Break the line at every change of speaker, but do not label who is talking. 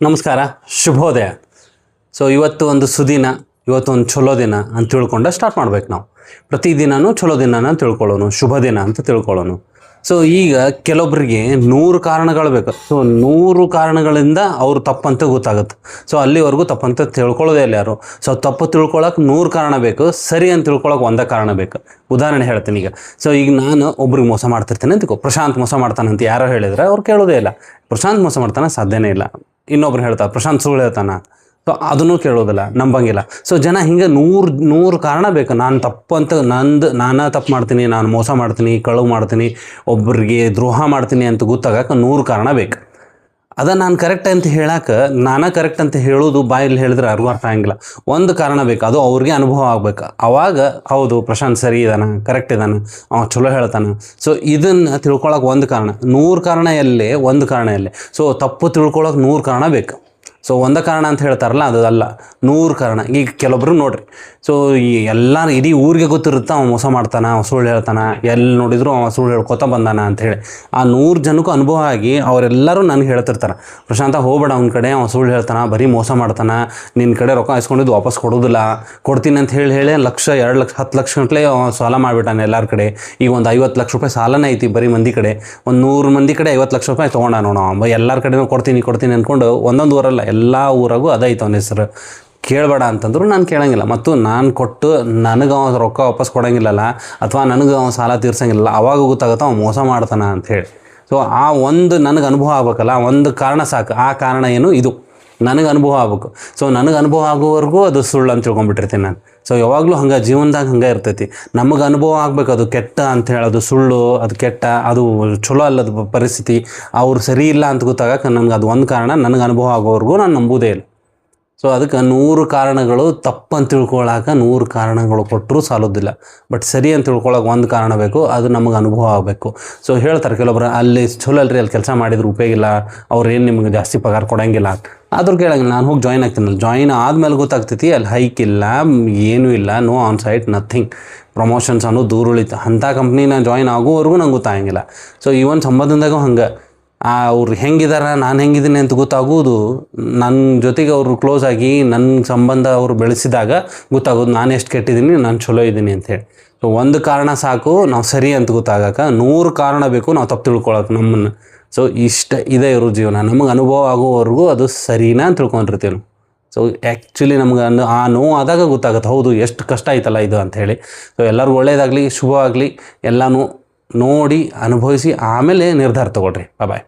ನಮಸ್ಕಾರ, ಶುಭೋದಯ. ಸೊ ಇವತ್ತು ಒಂದು ಸುದಿನ, ಇವತ್ತು ಒಂದು ಚಲೋ ದಿನ ಅಂತ ತಿಳ್ಕೊಂಡು ಸ್ಟಾರ್ಟ್ ಮಾಡ್ಬೇಕು. ನಾವು ಪ್ರತಿದಿನವೂ ಚಲೋ ದಿನನ ತಿಳ್ಕೊಳ್ಳೋನು, ಶುಭ ದಿನ ಅಂತ ತಿಳ್ಕೊಳ್ಳೋನು. ಸೊ ಈಗ ಕೆಲವೊಬ್ಬರಿಗೆ 100 ಕಾರಣಗಳು ಬೇಕು. ಸೊ 100 ಕಾರಣಗಳಿಂದ ಅವ್ರು ತಪ್ಪಂತ ಗೊತ್ತಾಗುತ್ತೆ. ಸೊ ಅಲ್ಲಿವರೆಗೂ ತಪ್ಪಂತ ತಿಳ್ಕೊಳ್ಳೋದೇ ಇಲ್ಲ ಯಾರು. ಸೊ ತಪ್ಪು ತಿಳ್ಕೊಳಕ್ಕೆ 100 ಕಾರಣ ಬೇಕು, ಸರಿ ಅಂತ ತಿಳ್ಕೊಳಕ್ಕೆ ಒಂದೇ ಕಾರಣ ಬೇಕು. ಉದಾಹರಣೆ ಹೇಳ್ತೀನಿ. ಈಗ ಸೊ ಈಗ ನಾನು ಒಬ್ರಿಗೆ ಮೋಸ ಮಾಡ್ತಿರ್ತೀನಿ ಅಂತಿಕೋ, ಪ್ರಶಾಂತ್ ಮೋಸ ಮಾಡ್ತಾನಂತ ಯಾರೋ ಹೇಳಿದ್ರೆ ಅವ್ರು ಕೇಳೋದೇ ಇಲ್ಲ. ಪ್ರಶಾಂತ್ ಮೋಸ ಮಾಡ್ತಾನೆ ಸಾಧ್ಯನೇ ಇಲ್ಲ. ಇನ್ನೊಬ್ರು ಹೇಳ್ತಾರೆ ಪ್ರಶಾಂತ್ ಸುಳ್ಳು ಹೇಳ್ತಾನ, ಸೊ ಅದನ್ನು ಕೇಳೋದಿಲ್ಲ, ನಂಬಂಗಿಲ್ಲ. ಸೊ ಜನ ಹಿಂಗೆ 100 ಕಾರಣ ಬೇಕು. ನಾನು ತಪ್ಪು ಅಂತ ನಾನು ತಪ್ಪು ಮಾಡ್ತೀನಿ, ನಾನು ಮೋಸ ಮಾಡ್ತೀನಿ, ಕಳುವು ಮಾಡ್ತೀನಿ, ಒಬ್ಬರಿಗೆ ದ್ರೋಹ ಮಾಡ್ತೀನಿ ಅಂತ ಗೊತ್ತಾಗಕ್ಕೆ 100 ಕಾರಣ ಬೇಕು. ನಾನು ಕರೆಕ್ಟ್ ಅಂತ ಹೇಳಕ್ಕೆ, ನಾನು ಕರೆಕ್ಟ್ ಅಂತ ಹೇಳೋದು ಬಾಯಲ್ಲಿ ಹೇಳಿದ್ರೆ ಯಾರಿಗೂ ಅರ್ಥ ಆಗಂಗಿಲ್ಲ. ಒಂದು ಕಾರಣ ಬೇಕು, ಅದು ಅವ್ರಿಗೆ ಅನುಭವ ಆಗ್ಬೇಕು. ಆವಾಗ ಹೌದು ಪ್ರಶಾಂತ್ ಸರಿ ಇದ್ದಾನೆ, ಕರೆಕ್ಟ್ ಇದ್ದಾನೆ, ಚಲೋ ಹೇಳ್ತಾನೆ. ಸೊ ಇದನ್ನು ತಿಳ್ಕೊಳಕ್ಕೆ ಒಂದು ಕಾರಣ. 100 ಕಾರಣ ಎಲ್ಲೇ, ಒಂದು ಕಾರಣ ಎಲ್ಲೇ. ಸೊ ತಪ್ಪು ತಿಳ್ಕೊಳಕ್ಕೆ 100 ಕಾರಣ ಬೇಕು. ಸೊ ಒಂದು ಕಾರಣ ಅಂತ ಹೇಳ್ತಾರಲ್ಲ, ಅದಲ್ಲ, 100 ಕಾರಣ. ಈಗ ಕೆಲವೊಬ್ರು ನೋಡ್ರಿ, ಸೊ ಈ ಎಲ್ಲ ಇಡೀ ಊರಿಗೆ ಗೊತ್ತಿರುತ್ತೆ ಅವ ಮೋಸ ಮಾಡ್ತಾನೆ, ಅವ ಸುಳ್ಳು ಹೇಳ್ತಾನೆ, ಎಲ್ಲಿ ನೋಡಿದ್ರು ಅವ ಸುಳ್ಳು ಹೇಳ್ಕೊತ ಬಂದಾನ ಅಂಥೇಳಿ. ಆ 100 ಜನಕ್ಕೂ ಅನುಭವ ಆಗಿ ಅವರೆಲ್ಲರೂ ನನಗೆ ಹೇಳ್ತಿರ್ತಾರೆ, ಪ್ರಶಾಂತ ಹೋಗ್ಬೇಡ ಅವ್ನ ಕಡೆ, ಅವ ಸುಳ್ಳು ಹೇಳ್ತಾನೆ, ಬರೀ ಮೋಸ ಮಾಡ್ತಾನೆ, ನಿನ್ನ ಕಡೆ ರೊಕ್ಕ ಇಸ್ಕೊಂಡಿದ್ದು ವಾಪಸ್ ಕೊಡೋದಿಲ್ಲ, ಕೊಡ್ತೀನಿ ಅಂತ ಹೇಳಿ 1 ಲಕ್ಷ 2 ಲಕ್ಷ 10 ಲಕ್ಷ ಗಂಟ್ಲೆ ಸಾಲ ಮಾಡಿಬಿಟ್ಟಾನೆ ಎಲ್ಲರ ಕಡೆ. ಈಗ ಒಂದು 50 ಲಕ್ಷ ರೂಪಾಯಿ ಸಾಲನೇ ಐತಿ ಬರೀ ಮಂದಿ ಕಡೆ. ಒಂದು 100 ಮಂದಿ ಕಡೆ 50 ಲಕ್ಷ ರೂಪಾಯಿ ತೊಗೊಂಡ ನೋಡ. ಎಲ್ಲರ ಕಡೆನೂ ಕೊಡ್ತೀನಿ ಅಂದ್ಕೊಂಡು ಒಂದೊಂದು ಊರಲ್ಲ ಎಲ್ಲ ಊರಾಗೂ ಅದೈತೆ ಅವನ ಹೆಸರು. ಕೇಳಬೇಡ ಅಂತಂದ್ರು ನಾನು ಕೇಳಂಗಿಲ್ಲ. ಮತ್ತು ನಾನು ಕೊಟ್ಟು ನನಗೆ ಅವ ರೊಕ್ಕ ವಾಪಸ್ ಕೊಡೋಂಗಿಲ್ಲಲ್ಲ, ಅಥವಾ ನನಗೆ ಅವ ಸಾಲ ತೀರ್ಸಂಗಿಲ್ಲ, ಅವಾಗ ಗೊತ್ತಾಗುತ್ತೆ ಅವ ಮೋಸ ಮಾಡ್ತಾನೆ ಅಂಥೇಳಿ. ಸೊ ಆ ಒಂದು ನನಗೆ ಅನುಭವ ಆಗ್ಬೇಕಲ್ಲ, ಒಂದು ಕಾರಣ ಸಾಕು. ಆ ಕಾರಣ ಏನು? ಇದು ನನಗೆ ಅನುಭವ ಆಗ್ಬೇಕು. ಸೊ ನನಗೆ ಅನುಭವ ಆಗೋವರೆಗೂ ಅದು ಸುಳ್ಳು ಅಂತ ತಿಳ್ಕೊಂಡ್ಬಿಟ್ಟಿರ್ತೀನಿ ನಾನು. ಸೊ ಯಾವಾಗಲೂ ಹಂಗೆ ಜೀವನದಾಗ ಹಂಗೆ ಇರ್ತೈತಿ. ನಮಗೆ ಅನುಭವ ಆಗ್ಬೇಕು ಅದು ಕೆಟ್ಟ ಅಂತ ಹೇಳೋದು ಸುಳ್ಳು, ಅದು ಕೆಟ್ಟ, ಅದು ಚಲೋ ಅಲ್ಲದ ಪರಿಸ್ಥಿತಿ, ಅವ್ರು ಸರಿ ಇಲ್ಲ ಅಂತ ಗೊತ್ತಾಗಕ್ಕೆ ನನಗೆ ಅದು ಒಂದು ಕಾರಣ. ನನಗೆ ಅನುಭವ ಆಗೋವರೆಗೂ ನಾನು ನಂಬುವುದೇ ಇಲ್ಲ. ಸೊ ಅದಕ್ಕೆ 100 ಕಾರಣಗಳು, ತಪ್ಪಂತ ತಿಳ್ಕೊಳಕ್ಕೆ 100 ಕಾರಣಗಳು ಕೊಟ್ಟರೂ ಸಾಲೋದಿಲ್ಲ. ಬಟ್ ಸರಿ ಅಂತ ತಿಳ್ಕೊಳಕ್ಕೆ ಒಂದು ಕಾರಣ ಬೇಕು, ಅದು ನಮಗೆ ಅನುಭವ ಆಗಬೇಕು. ಸೊ ಹೇಳ್ತಾರೆ ಕೆಲವೊಬ್ರು, ಅಲ್ಲಿ ಚಲೋ ಅಲ್ರಿ, ಅಲ್ಲಿ ಕೆಲಸ ಮಾಡಿದ್ರೆ ಉಪಯೋಗ ಇಲ್ಲ, ಅವ್ರು ಏನು ನಿಮಗೆ ಜಾಸ್ತಿ ಪಗಾರ ಕೊಡೋಂಗಿಲ್ಲ. ಆದ್ರೂ ಕೇಳಂಗಿಲ್ಲ. ನಾನು ಹೋಗಿ ಜಾಯ್ನ್ ಆಗ್ತೀನಲ್ಲ, ಜಾಯ್ನ್ ಆದಮೇಲೆ ಗೊತ್ತಾಗ್ತೈತಿ ಅಲ್ಲಿ ಹೈಕ್ ಇಲ್ಲ, ಏನೂ ಇಲ್ಲ, no on site, nothing. Promotions ಅನ್ನೋ ದೂರ ಉಳಿತು. ಅಂಥ ಕಂಪ್ನಿ ನಾನು ಜಾಯ್ನ್ ಆಗೋವರೆಗೂ ನಂಗೆ ಗೊತ್ತಾಗಂಗಿಲ್ಲ. ಸೊ ಈವನ್ ಸಂಬಂಧದಾಗೂ ಹಂಗೆ, ಅವ್ರು ಹೆಂಗಿದಾರ, ನಾನು ಹೆಂಗಿದ್ದೀನಿ ಅಂತ ಗೊತ್ತಾಗೋದು ನನ್ನ ಜೊತೆಗೆ ಅವರು ಕ್ಲೋಸ್ ಆಗಿ ನನ್ನ ಸಂಬಂಧ ಅವರು ಬೆಳೆಸಿದಾಗ ಗೊತ್ತಾಗೋದು ನಾನು ಎಷ್ಟು ಕೆಟ್ಟಿದ್ದೀನಿ, ನಾನು ಚಲೋ ಇದ್ದೀನಿ ಅಂಥೇಳಿ. ಸೊ ಒಂದು ಕಾರಣ ಸಾಕು ನಾವು ಸರಿ ಅಂತ ಗೊತ್ತಾಗಕ್ಕೆ. 100 ಕಾರಣ ಬೇಕು ನಾವು ತಪ್ಪು ತಿಳ್ಕೊಳಕ್ಕೆ ನಮ್ಮನ್ನು. ಸೊ ಇದೇ ಇರೋ ಜೀವನ. ನಮಗೆ ಅನುಭವ ಆಗೋವರೆಗೂ ಅದು ಸರಿನಾ ಅಂತ ತಿಳ್ಕೊಂಡಿರ್ತೀವಿ ನಾವು. ಸೊ ಆ್ಯಕ್ಚುಲಿ ನಮ್ಗೆ ಆ ನೋವು ಆದಾಗ ಗೊತ್ತಾಗುತ್ತೆ, ಹೌದು ಎಷ್ಟು ಕಷ್ಟ ಆಯ್ತಲ್ಲ ಇದು ಅಂಥೇಳಿ. ಸೊ ಎಲ್ಲರಿಗೂ ಒಳ್ಳೆಯದಾಗಲಿ, ಶುಭವಾಗಲಿ. ಎಲ್ಲನೂ ನೋಡಿ ಅನುಭವಿಸಿ ಆಮೇಲೆ ನಿರ್ಧಾರ ತೊಗೊಳ್ರಿ. ಬಾಯ್.